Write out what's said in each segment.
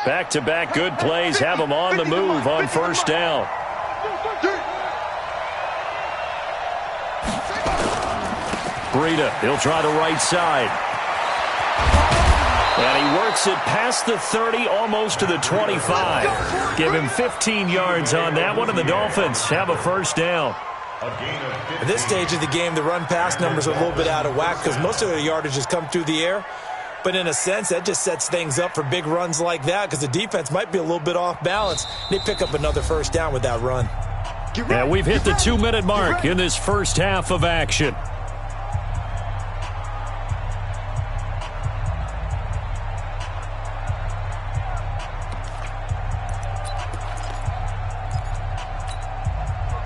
Back-to-back good plays have them on the move on first down. Breida, he'll try the right side. And he works it past the 30, almost to the 25. Give him 15 yards on that one, and the Dolphins have a first down. At this stage of the game, the run-pass numbers are a little bit out of whack because most of the yardage has come through the air. But in a sense, that just sets things up for big runs like that because the defense might be a little bit off balance. They pick up another first down with that run. And we've hit the 2-minute mark in this first half of action.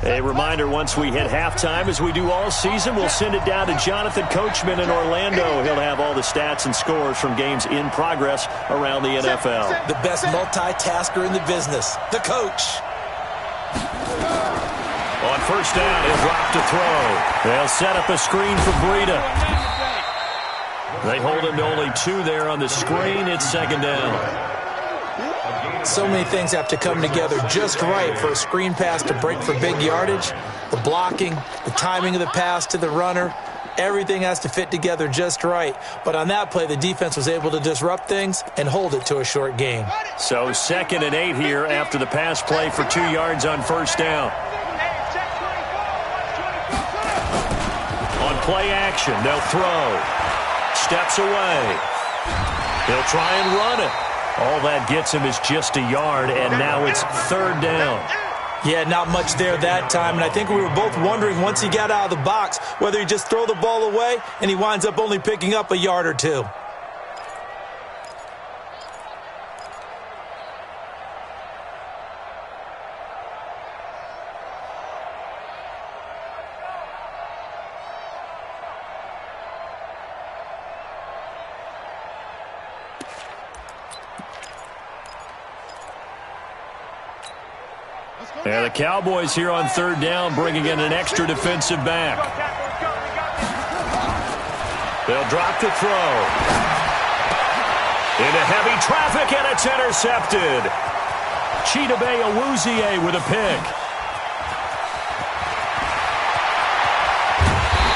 A reminder, once we hit halftime, as we do all season, we'll send it down to Jonathan Coachman in Orlando. He'll have all the stats and scores from games in progress around the NFL. The best multitasker in the business, the coach. On first down, he'll drop to throw. They'll set up a screen for Breida. They hold him to only 2 there on the screen. It's second down. So many things have to come together just right for a screen pass to break for big yardage. The blocking, the timing of the pass to the runner, everything has to fit together just right. But on that play, the defense was able to disrupt things and hold it to a short game. So 2nd and 8 here after the pass play for 2 yards on first down. On play action, they'll throw. Steps away. They'll try and run it. All that gets him is just a yard, and now it's 3rd down. Yeah, not much there that time, and I think we were both wondering once he got out of the box whether he'd just throw the ball away, and he winds up only picking up a yard or 2. And the Cowboys here on 3rd down, bringing in an extra defensive back. They'll drop to throw. Into heavy traffic, and it's intercepted. Chidobe Awuzie with a pick.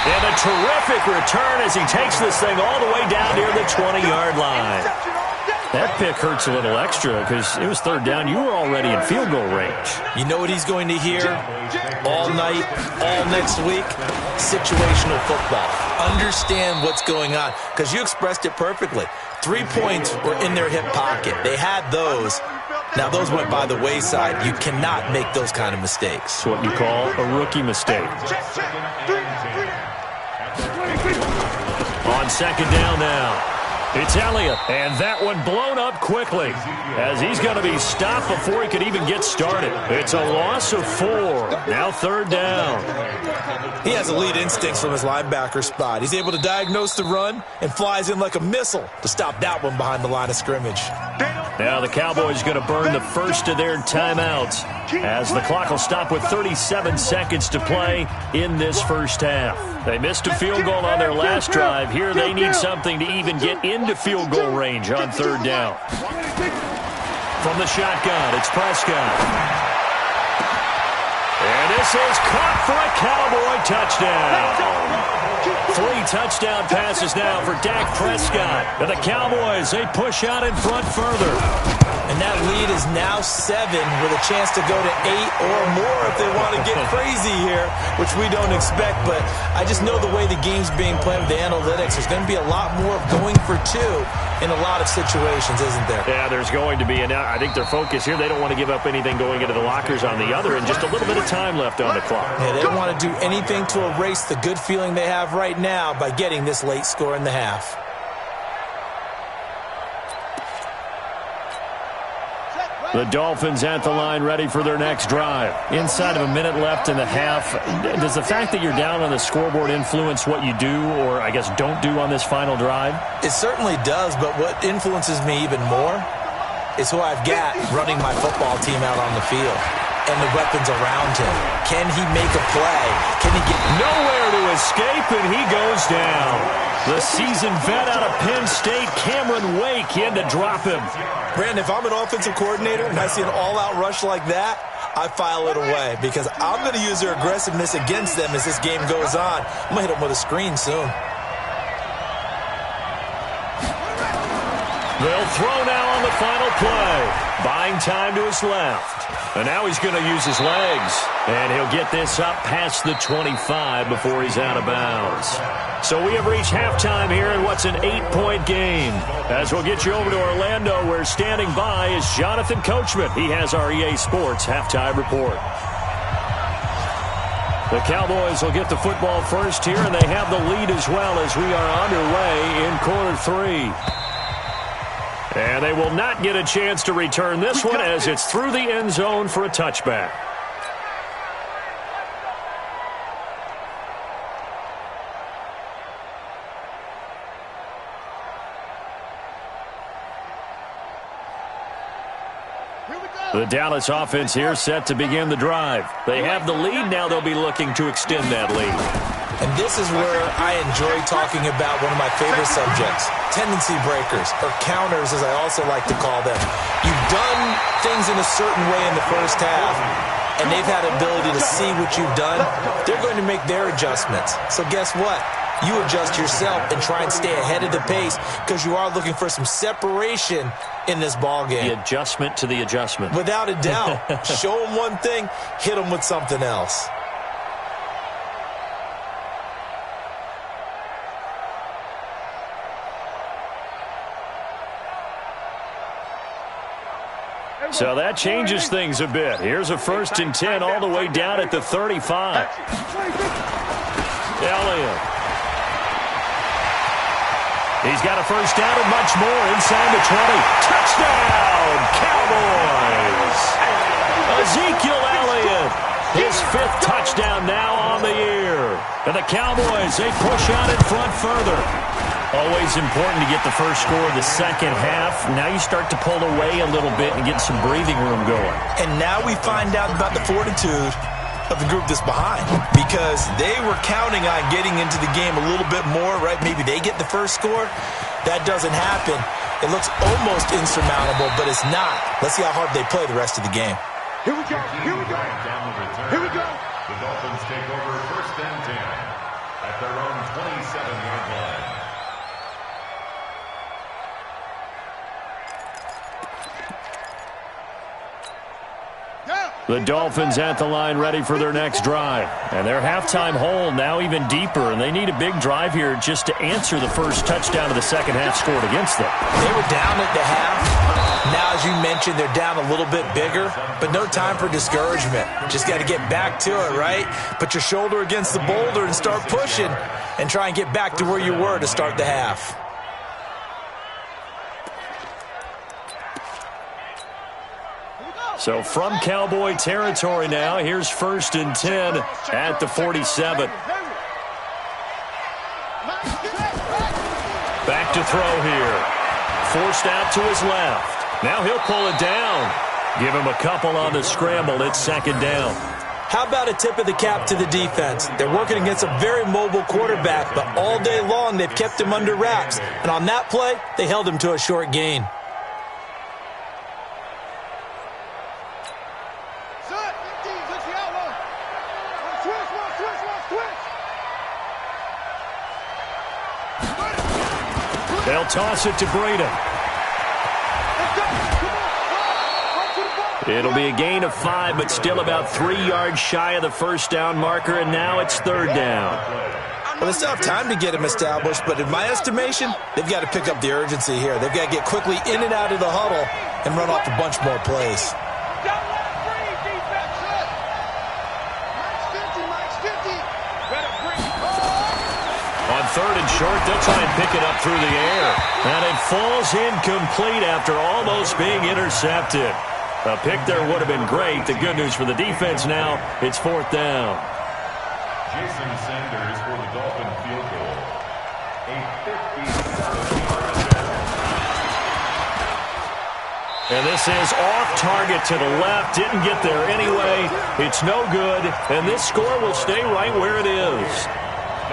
And a terrific return as he takes this thing all the way down near the 20-yard line. That pick hurts a little extra because it was 3rd down. You were already in field goal range. You know what he's going to hear all night, all next week? Situational football. Understand what's going on because you expressed it perfectly. 3 points were in their hip pocket. They had those. Now, those went by the wayside. You cannot make those kind of mistakes. It's what you call a rookie mistake. On 2nd down now. It's Elliott, and that one blown up quickly as he's going to be stopped before he could even get started. It's a loss of 4. Now 3rd down. He has elite instincts from his linebacker spot. He's able to diagnose the run and flies in like a missile to stop that one behind the line of scrimmage. Now the Cowboys going to burn the first of their timeouts as the clock will stop with 37 seconds to play in this first half. They missed a field goal on their last drive. Here they need something to even get into field goal range on 3rd down. From the shotgun, it's Prescott. And this is caught for a Cowboy touchdown. 3 touchdown passes now for Dak Prescott. And the Cowboys, they push out in front further. And that lead is now 7 with a chance to go to 8 or more if they want to get crazy here, which we don't expect. But I just know the way the game's being played with the analytics, there's going to be a lot more of going for 2 in a lot of situations, isn't there? Yeah, there's going to be. And I think their focus here, they don't want to give up anything going into the lockers on the other, and just a little bit of time left on the clock. Yeah, they don't want to do anything to erase the good feeling they have right now by getting this late score in the half. The Dolphins at the line ready for their next drive. Inside of a minute left in the half, does the fact that you're down on the scoreboard influence what you do or, I guess, don't do on this final drive? It certainly does, but what influences me even more is who I've got running my football team out on the field. and the weapons around him. Can he make a play? Can he get nowhere to escape, and he goes down? The seasoned vet out of Penn State, Cameron Wake, in to drop him. Brandon, if I'm an offensive coordinator and I see an all-out rush like that, I file it away because I'm going to use their aggressiveness against them as this game goes on. I'm going to hit them with a screen soon. They'll throw now on the final play. Buying time to his left. And now he's going to use his legs. And he'll get this up past the 25 before he's out of bounds. So we have reached halftime here in what's an 8-point game. As we'll get you over to Orlando, where standing by is Jonathan Coachman. He has our EA Sports halftime report. The Cowboys will get the football first here, and they have the lead as well as we are underway in quarter 3. And they will not get a chance to return this one as it's through the end zone for a touchback. The Dallas offense here set to begin the drive. They have the lead. Now they'll be looking to extend that lead. And this is where I enjoy talking about one of my favorite subjects, tendency breakers, or counters as I also like to call them. You've done things in a certain way in the first half, and they've had ability to see what you've done. They're going to make their adjustments. So guess what? You adjust yourself and try and stay ahead of the pace because you are looking for some separation in this ballgame. The adjustment to the adjustment. Without a doubt. Show them one thing, hit them with something else. So that changes things a bit. Here's a 1st and 10 all the way down at the 35. Elliott. He's got a first down and much more inside the 20. Touchdown, Cowboys! Ezekiel Elliott, his 5th touchdown now on the year. And the Cowboys, they push out in front further. Always important to get the first score of the second half. Now you start to pull away a little bit and get some breathing room going. And now we find out about the fortitude of the group that's behind because they were counting on getting into the game a little bit more, right? Maybe they get the first score. That doesn't happen. It looks almost insurmountable, but it's not. Let's see how hard they play the rest of the game. Here we go. Here we go. Here we go. The Dolphins take over 1st and 10 at their own 27-yard line. The Dolphins at the line ready for their next drive. And their halftime hole now even deeper, and they need a big drive here just to answer the first touchdown of the second half scored against them. They were down at the half. Now, as you mentioned, they're down a little bit bigger, but no time for discouragement. Just got to get back to it, right? Put your shoulder against the boulder and start pushing and try and get back to where you were to start the half. So from Cowboy territory now, here's 1st and 10 at the 47. Back to throw here. Forced out to his left. Now he'll pull it down. Give him a couple on the scramble. It's 2nd down. How about a tip of the cap to the defense? They're working against a very mobile quarterback, but all day long they've kept him under wraps. And on that play, they held him to a short gain. They'll toss it to Breida. It'll be a gain of 5, but still about 3 yards shy of the first down marker, and now it's 3rd down. Well, they still have time to get him established, but in my estimation, they've got to pick up the urgency here. They've got to get quickly in and out of the huddle and run off a bunch more plays. On 3rd and short, they'll try and pick it up through the air. And it falls incomplete after almost being intercepted. A pick there would have been great. The good news for the defense now, it's 4th down. Jason Sanders for the Dolphin field goal. A 57-yard And this is off target to the left. Didn't get there anyway. It's no good. And this score will stay right where it is.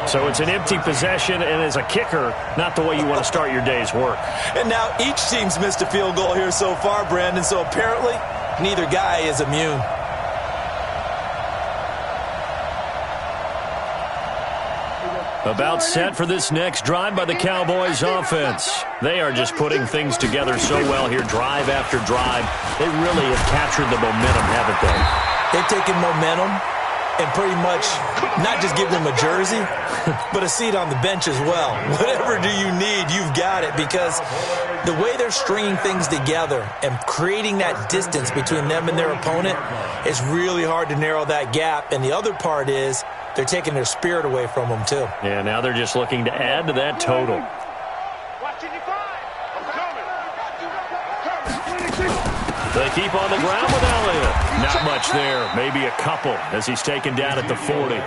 So it's an empty possession, and as a kicker, not the way you want to start your day's work. And now each team's missed a field goal here so far, Brandon, so apparently neither guy is immune. About set for this next drive by the Cowboys offense. They are just putting things together so well here, drive after drive. They really have captured the momentum, haven't they? They've taken momentum and pretty much not just give them a jersey, but a seat on the bench as well. Whatever do you need, you've got it, because the way they're stringing things together and creating that distance between them and their opponent is really hard to narrow that gap. And the other part is they're taking their spirit away from them, too. Yeah, now they're just looking to add to that total. They keep on the ground with Elliott. Not much there. Maybe a couple as he's taken down at the 40.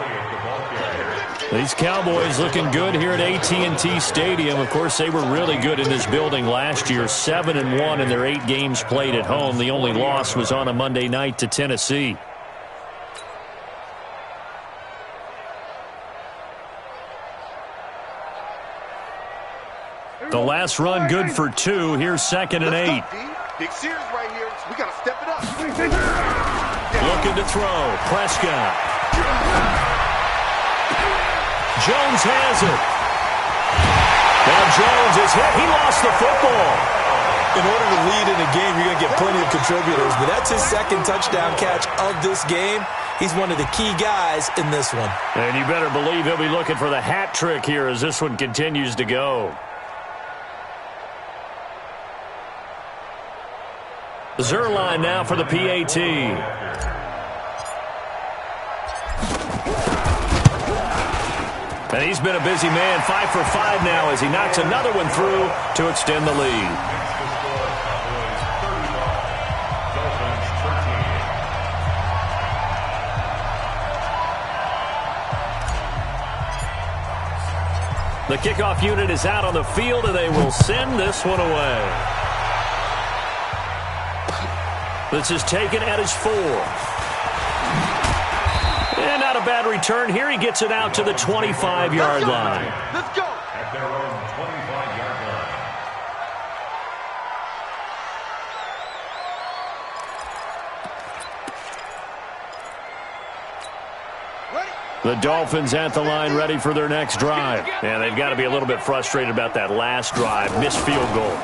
These Cowboys looking good here at AT&T Stadium. Of course, they were really good in this building last year. 7-1 in their 8 games played at home. The only loss was on a Monday night to Tennessee. The last run good for 2. Here's 2nd and 8. Big series right here. We got to step it up. Looking to throw. Prescott. Jones has it. Now Jones is hit. He lost the football. In order to lead in a game, you're going to get plenty of contributors, but that's his 2nd touchdown catch of this game. He's one of the key guys in this one. And you better believe he'll be looking for the hat trick here as this one continues to go. Zuerlein now for the PAT. And he's been a busy man, 5 for 5 now as he knocks another one through to extend the lead. The kickoff unit is out on the field, and they will send this one away. This is taken at his 4. And not a bad return. Here he gets it out to the 25-yard line. Let's go. At their own 25-yard line. The Dolphins at the line ready for their next drive. And they've got to be a little bit frustrated about that last drive. Missed field goal.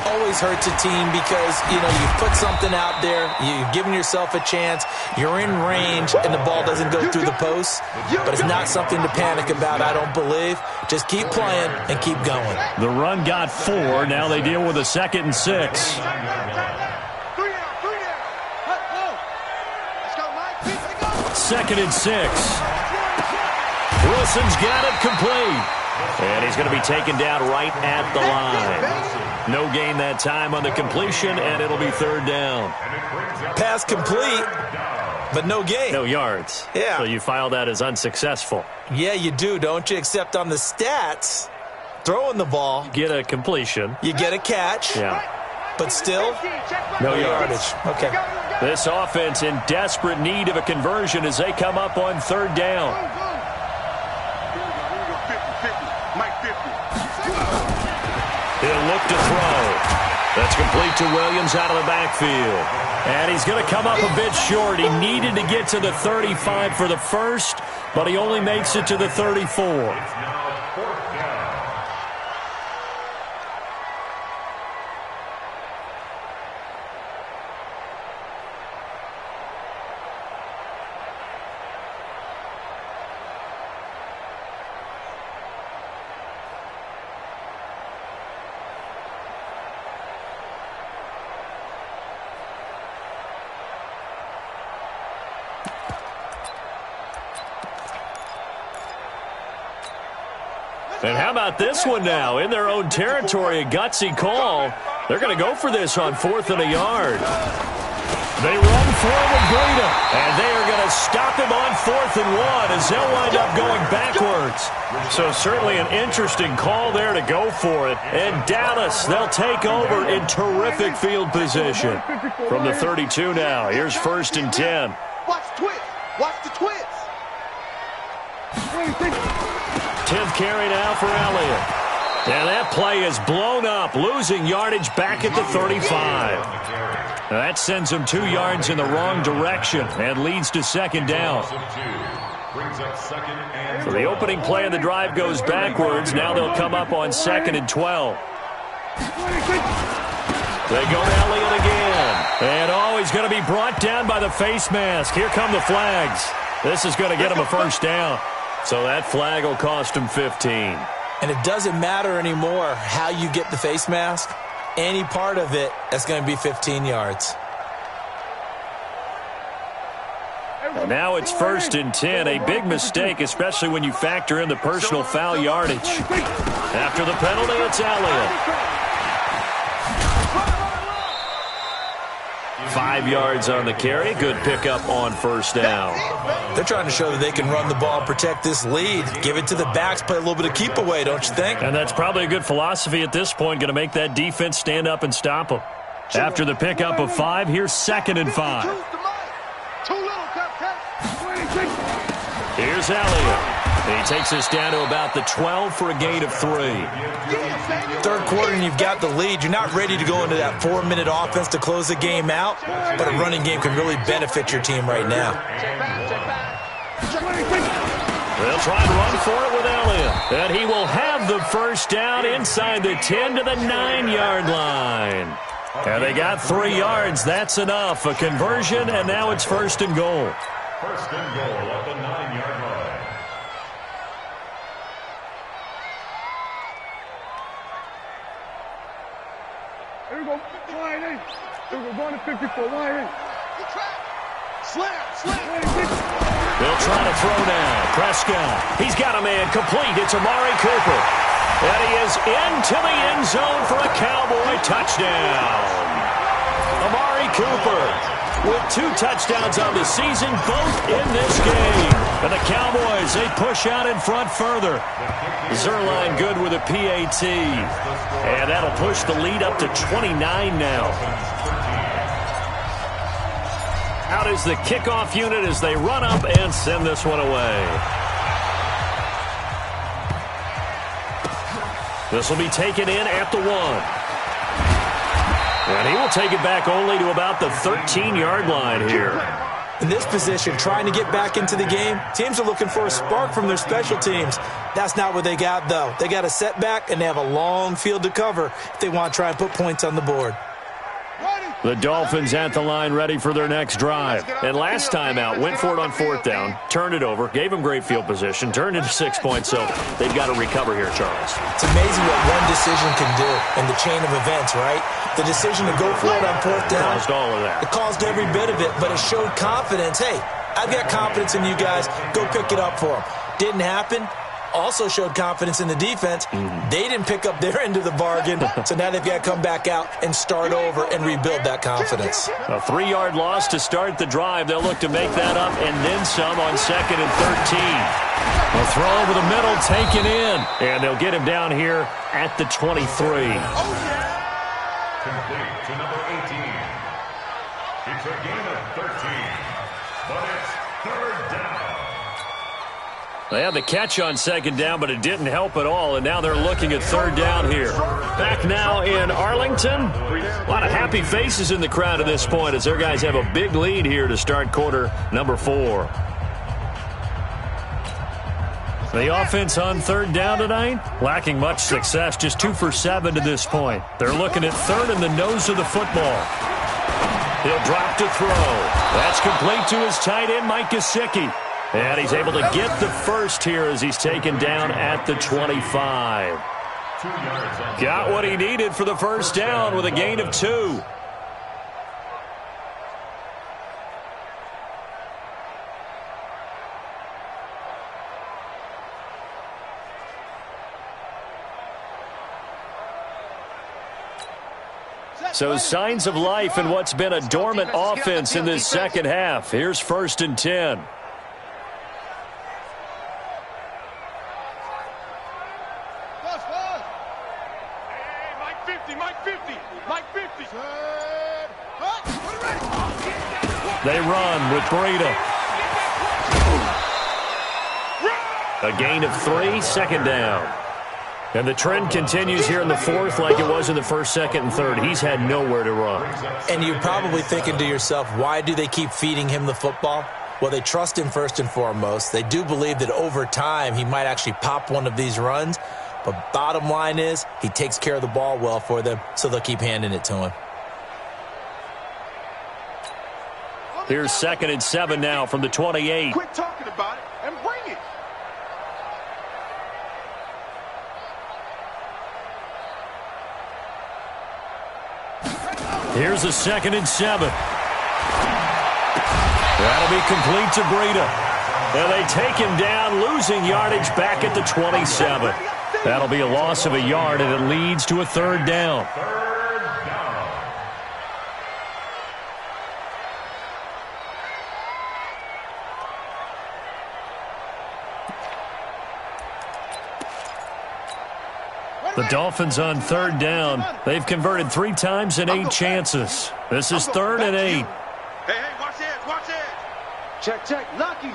Always hurts a team because, you've put something out there, you've given yourself a chance, you're in range, and the ball doesn't go through the post. But it's not something to panic about, I don't believe. Just keep playing and keep going. The run got 4. Now they deal with a 2nd and 6. 3 2nd and 6. Wilson's got it complete. And he's going to be taken down right at the line. No gain that time on the completion, and it'll be 3rd down. Pass complete, but no gain. No yards. Yeah. So you file that as unsuccessful. Yeah, you do, don't you? Except on the stats, throwing the ball, Get a completion. you get a catch, Yeah. but still, No yardage. Okay. This offense in desperate need of a conversion as they come up on 3rd down. He'll look to throw. That's complete to Williams out of the backfield. And he's going to come up a bit short. He needed to get to the 35 for the first, but he only makes it to the 34. And how about this one now? In their own territory, a gutsy call. They're going to go for this on 4th and a yard. They run for it with Breida. And they are going to stop him on 4th and 1 as they'll wind up going backwards. So certainly an interesting call there to go for it. And Dallas, they'll take over in terrific field position. From the 32 now, here's 1st and 10. Watch twist. Watch the twist. 10th carry now for Elliott. And that play is blown up, losing yardage back at the 35. That sends him 2 yards in the wrong direction and leads to 2nd down. So the opening play of the drive goes backwards. Now they'll come up on 2nd and 12. They go to Elliott again. And he's going to be brought down by the face mask. Here come the flags. This is going to get him a 1st down. So that flag will cost him 15. And it doesn't matter anymore how you get the face mask. Any part of it, that's going to be 15 yards. And now it's 1st and 10. A big mistake, especially when you factor in the personal foul yardage. After the penalty, it's Elliott. 5 yards on the carry. Good pickup on 1st down. They're trying to show that they can run the ball and protect this lead. Give it to the backs, play a little bit of keep away, don't you think? And that's probably a good philosophy at this point. Going to make that defense stand up and stop them. After the pickup of 5, here's 2nd and 5. Here's Elliott. He takes us down to about the 12 for a gain of 3. 3rd quarter and you've got the lead. You're not ready to go into that 4-minute offense to close the game out, but a running game can really benefit your team right now. They'll try to run for it with Elliott. And he will have the 1st down inside the 10 to the 9-yard line. And they got 3 yards. That's enough. A conversion, and now it's 1st and goal. 1st and goal at the 9-yard line. Here we go. Line in. Here we go. Going to 54. Line in. Slam. They'll try to throw now. Prescott. He's got a man complete. It's Amari Cooper. And he is into the end zone for a Cowboy touchdown. Amari Cooper with 2 touchdowns on the season, both in this game. And the Cowboys, they push out in front further. Zerline good with a PAT. And that'll push the lead up to 29 now. Out is the kickoff unit as they run up and send this one away. This will be taken in at the 1. And he will take it back only to about the 13-yard line here. In this position, trying to get back into the game, teams are looking for a spark from their special teams. That's not what they got, though. They got a setback, and they have a long field to cover if they want to try and put points on the board. The Dolphins at the line ready for their next drive. And last time out, went for it on 4th down, turned it over, gave them great field position, turned into 6 points, so they've got to recover here, Charles. It's amazing what one decision can do in the chain of events, right? The decision to go for it on 4th down. Caused all of that. It caused every bit of it, but it showed confidence. Hey, I've got confidence in you guys. Go pick it up for them. Didn't happen. Also showed confidence in the defense. They didn't pick up their end of the bargain, so now they've got to come back out and start over and rebuild that confidence. A 3-yard loss to start the drive. They'll look to make that up and then some on 2nd and 13. A throw over the middle, taken in, and they'll get him down here at the 23. Complete to number 18. It's a gain of 13, but it's 3rd down. They had the catch on 2nd down, but it didn't help at all, and now they're looking at 3rd down here. Back now in Arlington. A lot of happy faces in the crowd at this point as their guys have a big lead here to start quarter number 4. The offense on 3rd down tonight, lacking much success, just 2 for 7 to this point. They're looking at 3rd in the nose of the football. He'll drop to throw. That's complete to his tight end, Mike Gesicki. And he's able to get the first here as he's taken down at the 25. Got what he needed for the 1st down with a gain of 2. So signs of life in what's been a dormant offense in this second half. Here's 1st and 10. They run with Breida. A gain of 3, 2nd down. And the trend continues here in the 4th like it was in the 1st, 2nd, and 3rd. He's had nowhere to run. And you're probably thinking to yourself, why do they keep feeding him the football? Well, they trust him first and foremost. They do believe that over time he might actually pop one of these runs. But bottom line is he takes care of the ball well for them, so they'll keep handing it to him. Here's 2nd and 7 now from the 28. Quit talking about it and bring it. Here's a 2nd and 7. That'll be complete to Breida. And they take him down, losing yardage back at the 27. That'll be a loss of a yard, and it leads to a 3rd down. The Dolphins on 3rd down. They've converted 3 times in 8 chances. This is 3rd and 8. Hey, watch it, watch it. Check. Lucky.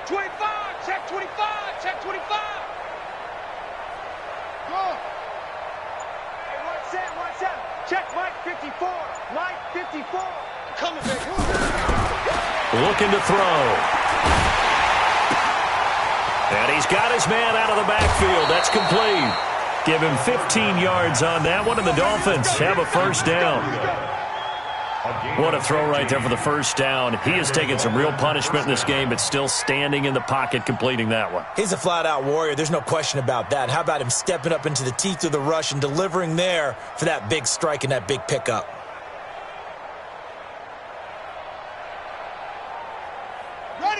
25, check 25, check 25. Go. Hey, watch that. Check Mike 54. Mike 54. Coming, baby. Looking to throw. And he's got his man out of the backfield. That's complete. Give him 15 yards on that one, and the Dolphins have a 1st down. What a throw right there for the 1st down. He has taken some real punishment in this game, but still standing in the pocket completing that one. He's a flat-out warrior. There's no question about that. How about him stepping up into the teeth of the rush and delivering there for that big strike and that big pickup?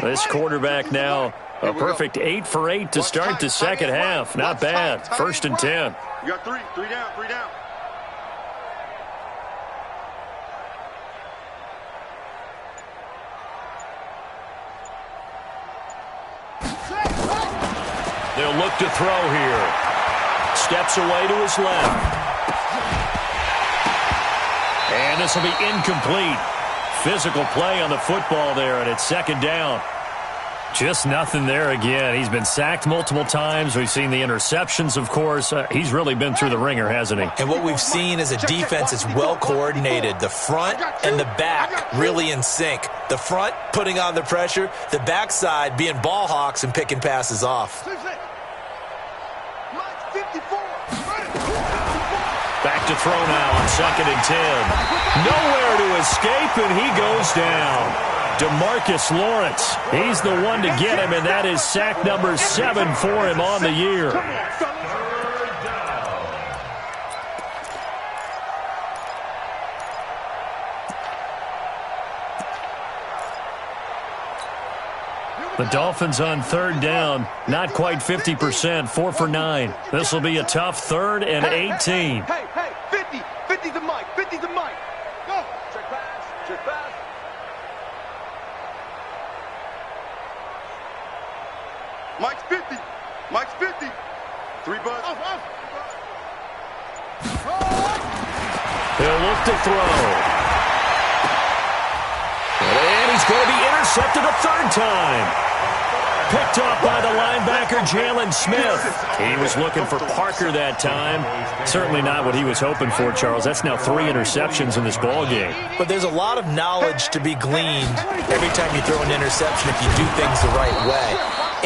This quarterback now a perfect 8 for 8 to start the second half. Not bad. 1st and 10. You got 3 down. They'll look to throw here. Steps away to his left. And this will be incomplete. Physical play on the football there, and it's 2nd down. Just nothing there again. He's been sacked multiple times. We've seen the interceptions, of course. He's really been through the ringer, hasn't he? And what we've seen is a defense that's well coordinated. The front and the back really in sync. The front putting on the pressure. The backside being ball hawks and picking passes off. Back to throw now on 2nd and 10. Nowhere to escape, and he goes down. DeMarcus Lawrence, he's the one to get him, and that is sack number 7 for him on the year. The Dolphins on 3rd down, not quite 50%, 4 for 9. This will be a tough 3rd and 18. Hey, 50 to Mike, 50 to Mike. Go. Check pass. Mike's 50. 3 butts. He'll look to throw. And he's going to be intercepted a 3rd time. Picked off by the linebacker, Jalen Smith. He was looking for Parker that time. Certainly not what he was hoping for, Charles. That's now 3 interceptions in this ball game. But there's a lot of knowledge to be gleaned every time you throw an interception if you do things the right way.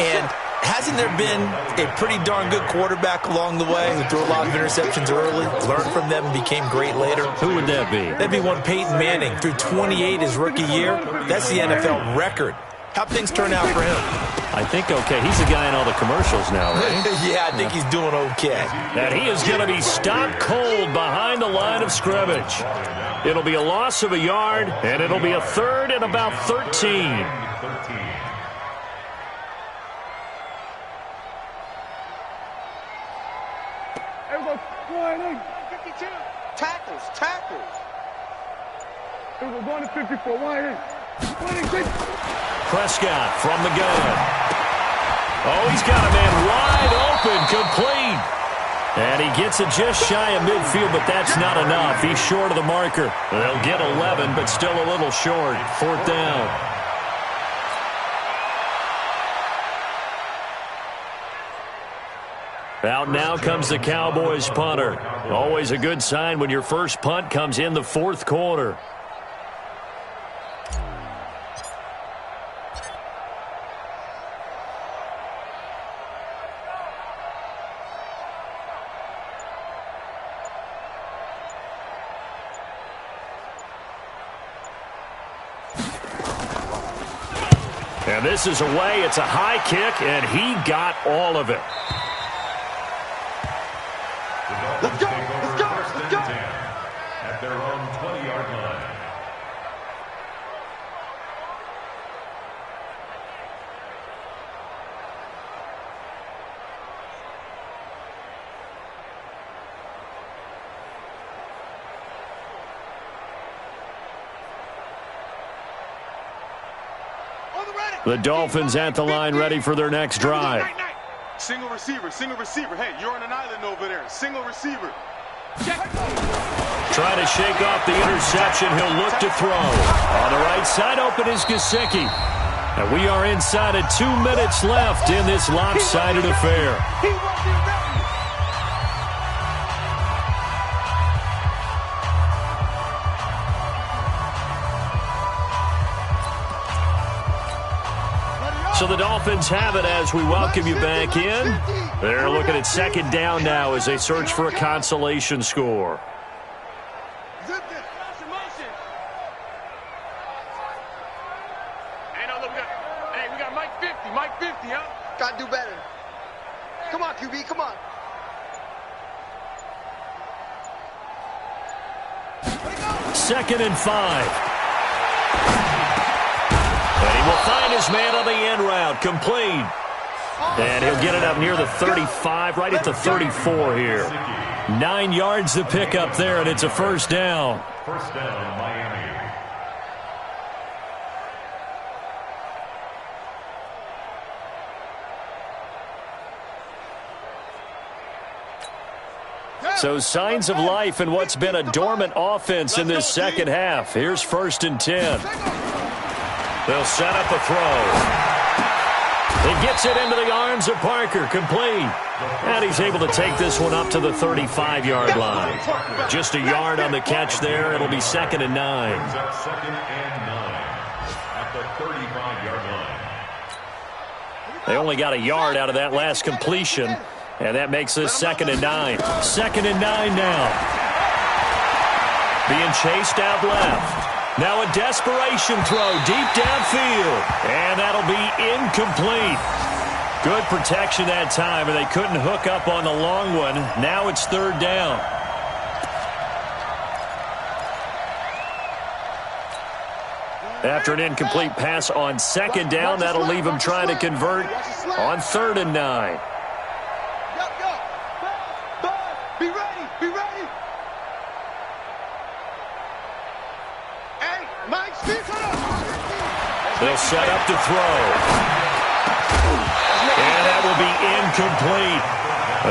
And hasn't there been a pretty darn good quarterback along the way who threw a lot of interceptions early, learned from them, and became great later? Who would that be? That'd be one Peyton Manning. Threw 28 his rookie year. That's the NFL record. How'd things turn out for him? I think okay. He's the guy in all the commercials now, right? Yeah, I think he's doing okay. And he is going to be stopped cold behind the line of scrimmage. It'll be a loss of a yard, and it'll be a 3rd and about 13. Everybody, 52. Tackles. Here we go. Going to 54. Wide in. Prescott from the gun. Oh, he's got a man wide open, complete. And he gets it just shy of midfield, but that's not enough. He's short of the marker. They'll get 11, but still a little short. 4th down. Out now comes the Cowboys punter. Always a good sign when your first punt comes in the 4th quarter. And this is away. It's a high kick, and he got all of it. Let's go! Let's go! Let's go! At their own 20-yard line. The Dolphins at the line ready for their next drive. Single receiver, single receiver. Hey, you're on an island over there. Single receiver. Trying to shake off the interception. He'll look to throw. On the right side, open is Gesicki. And we are inside of 2 minutes left in this lopsided affair. So the Dolphins have it as we welcome you back in. They're looking at 2nd down now as they search for a consolation score. Hey, we got Mike 50. Mike 50, huh? Gotta do better. Come on, QB, come on. 2nd and 5. And he will find his man on the end route, complete. And he'll get it up near the 35, right at the 34 here. 9 yards to pick up there, and it's a 1st down. 1st down, Miami. So signs of life in what's been a dormant offense in this 2nd half. Here's 1st and 10. They'll set up a throw. He gets it into the arms of Parker, complete. And he's able to take this one up to the 35-yard line. Just a yard on the catch there. It'll be 2nd and 9. Brings up 2nd and 9 at the 35-yard line. They only got a yard out of that last completion. And that makes this 2nd and 9. 2nd and 9 now. Being chased out left. Now a desperation throw deep downfield. And that'll be incomplete. Good protection that time, and they couldn't hook up on the long one. Now it's 3rd down. After an incomplete pass on 2nd down, that'll leave him trying to convert on 3rd and 9. Be ready, be ready. Hey, Mike, speak up. They'll set up to throw. And that will be incomplete.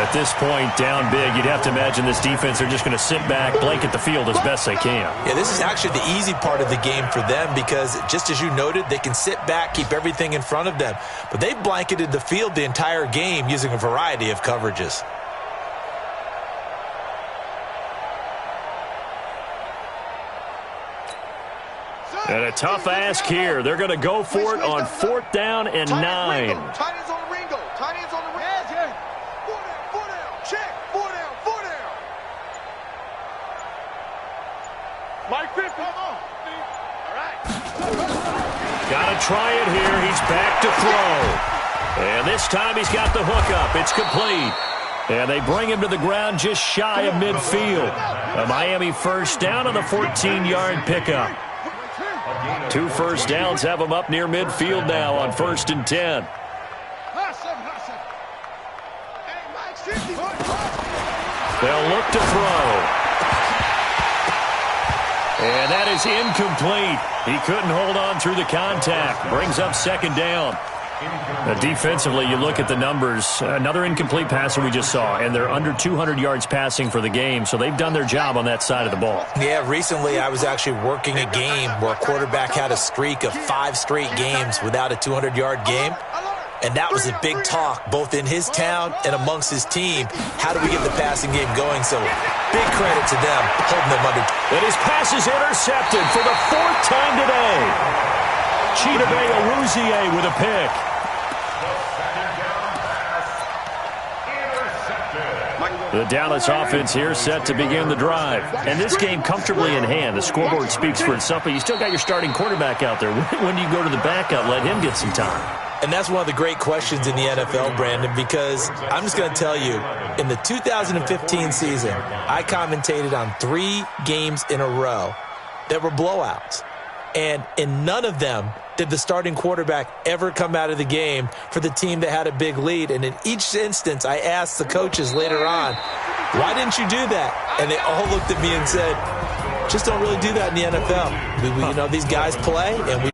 At this point, down big, you'd have to imagine this defense are just going to sit back, blanket the field as best they can. Yeah, this is actually the easy part of the game for them because, just as you noted, they can sit back, keep everything in front of them. But they've blanketed the field the entire game using a variety of coverages. And a tough ask here. They're going to go for it on 4th down and 9. Tight ends on the Ringo. Tight ends on the Ringo. Four down. Check. Four down. Mike 50. Come on. All right. Got to try it here. He's back to throw. And this time he's got the hookup. It's complete. And they bring him to the ground just shy of midfield. A Miami 1st down on the 14-yard pickup. 2 first downs have them up near midfield now on 1st and 10. They'll look to throw. And that is incomplete. He couldn't hold on through the contact. Brings up second down. Defensively, you look at the numbers. Another incomplete passer we just saw, and they're under 200 yards passing for the game, so they've done their job on that side of the ball. Yeah, recently I was actually working a game where a quarterback had a streak of 5 straight games without a 200-yard game. And that was a big talk, both in his town and amongst his team. How do we get the passing game going? So big credit to them, holding them under. And his pass is intercepted for the 4th time today. Chidobe Awuzie with a pick. The Dallas offense here set to begin the drive. And this game comfortably in hand. The scoreboard speaks for itself, but you still got your starting quarterback out there. When do you go to the backup, let him get some time? And that's one of the great questions in the NFL, Brandon, because I'm just going to tell you, in the 2015 season, I commentated on 3 games in a row that were blowouts. And in none of them did the starting quarterback ever come out of the game for the team that had a big lead. And in each instance, I asked the coaches later on, why didn't you do that? And they all looked at me and said, just don't really do that in the NFL. You know, these guys play, and we